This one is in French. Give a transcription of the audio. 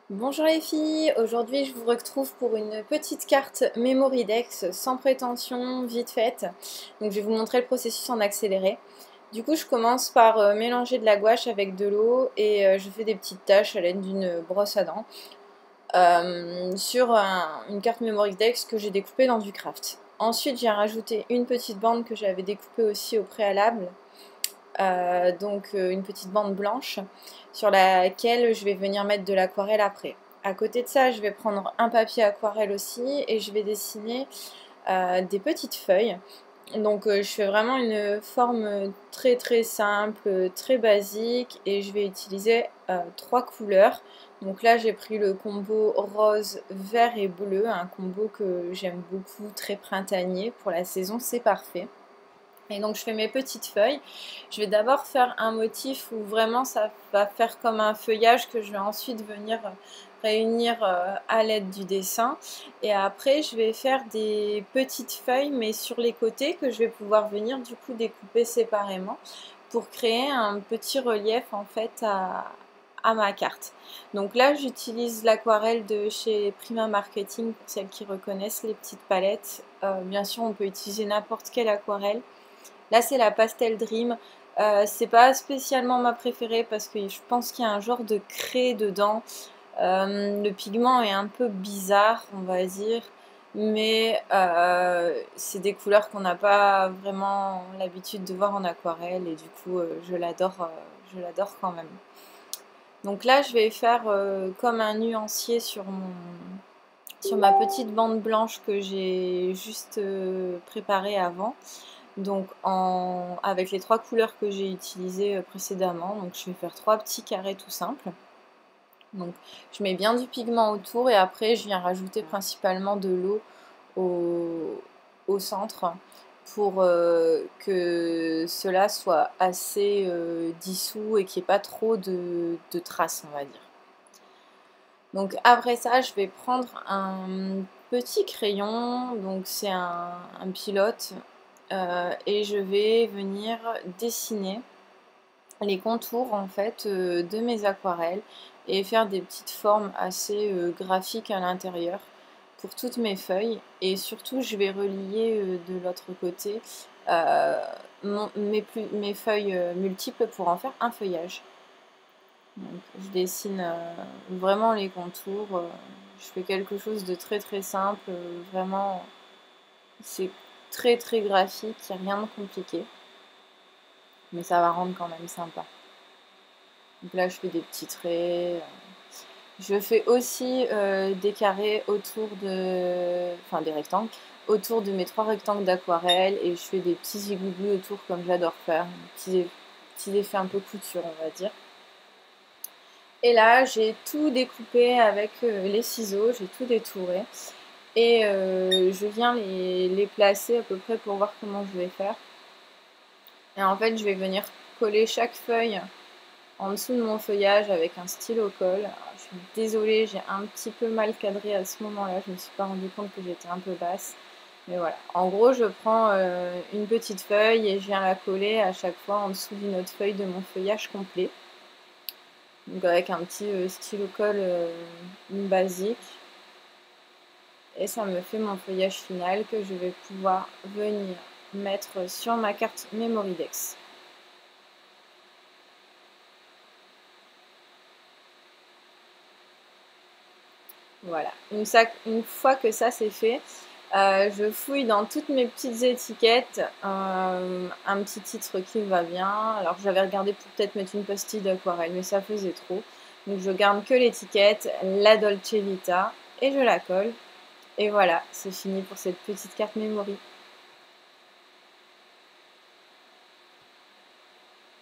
Bonjour les filles, aujourd'hui je vous retrouve pour une petite carte Memory Dex sans prétention, vite faite. Donc je vais vous montrer le processus en accéléré. Du coup je commence par mélanger de la gouache avec de l'eau et je fais des petites taches à l'aide d'une brosse à dents sur une carte Memory Dex que j'ai découpée dans du craft. Ensuite j'ai rajouté une petite bande que j'avais découpée aussi au préalable. Une petite bande blanche sur laquelle je vais venir mettre de l'aquarelle après. À côté de ça, je vais prendre un papier aquarelle aussi et je vais dessiner des petites feuilles. Je fais vraiment une forme très très simple, très basique et je vais utiliser trois couleurs. Donc là, j'ai pris le combo rose, vert et bleu, un combo que j'aime beaucoup, très printanier. Pour la saison, c'est parfait. Et donc je fais mes petites feuilles. Je vais d'abord faire un motif où vraiment ça va faire comme un feuillage que je vais ensuite venir réunir à l'aide du dessin. Et après je vais faire des petites feuilles mais sur les côtés que je vais pouvoir venir du coup découper séparément pour créer un petit relief en fait à ma carte. Donc là j'utilise l'aquarelle de chez Prima Marketing pour celles qui reconnaissent les petites palettes. Bien sûr on peut utiliser n'importe quelle aquarelle. Là, c'est la Pastel Dream. C'est pas spécialement ma préférée parce que je pense qu'il y a un genre de craie dedans. Le pigment est un peu bizarre, on va dire. Mais c'est des couleurs qu'on n'a pas vraiment l'habitude de voir en aquarelle. Et du coup, je l'adore quand même. Donc là, je vais faire comme un nuancier sur ma petite bande blanche que j'ai juste préparée avant. Donc avec les trois couleurs que j'ai utilisées précédemment, donc je vais faire trois petits carrés tout simples. Donc je mets bien du pigment autour et après je viens rajouter principalement de l'eau au centre pour que cela soit assez dissous et qu'il n'y ait pas trop de traces, on va dire. Donc après ça, je vais prendre un petit crayon, donc c'est un pilote, et je vais venir dessiner les contours en fait de mes aquarelles et faire des petites formes assez graphiques à l'intérieur pour toutes mes feuilles. Et surtout, je vais relier de l'autre côté mes feuilles multiples pour en faire un feuillage. Donc, je dessine vraiment les contours. Je fais quelque chose de très très simple. Vraiment, c'est très très graphique. Il n'y a rien de compliqué. Mais ça va rendre quand même sympa. Donc là, je fais des petits traits. Je fais aussi des carrés autour de... Enfin, des rectangles. Autour de mes trois rectangles d'aquarelle. Et je fais des petits zigouglous autour comme j'adore faire. Des petits effets un peu couture, on va dire. Et là, j'ai tout découpé avec les ciseaux, j'ai tout détouré. Et je viens les placer à peu près pour voir comment je vais faire. Et en fait, je vais venir coller chaque feuille en dessous de mon feuillage avec un stylo colle. Alors, je suis désolée, j'ai un petit peu mal cadré à ce moment-là. Je me suis pas rendu compte que j'étais un peu basse. Mais voilà. En gros, je prends une petite feuille et je viens la coller à chaque fois en dessous d'une autre feuille de mon feuillage complet. Donc avec un petit stylo colle basique. Et ça me fait mon feuillage final que je vais pouvoir venir mettre sur ma carte Memory Dex. Voilà, une fois que ça c'est fait, je fouille dans toutes mes petites étiquettes un petit titre qui me va bien. Alors j'avais regardé pour peut-être mettre une pastille d'aquarelle, mais ça faisait trop. Donc je garde que l'étiquette, la Dolce Vita, et je la colle. Et voilà, c'est fini pour cette petite carte Memory.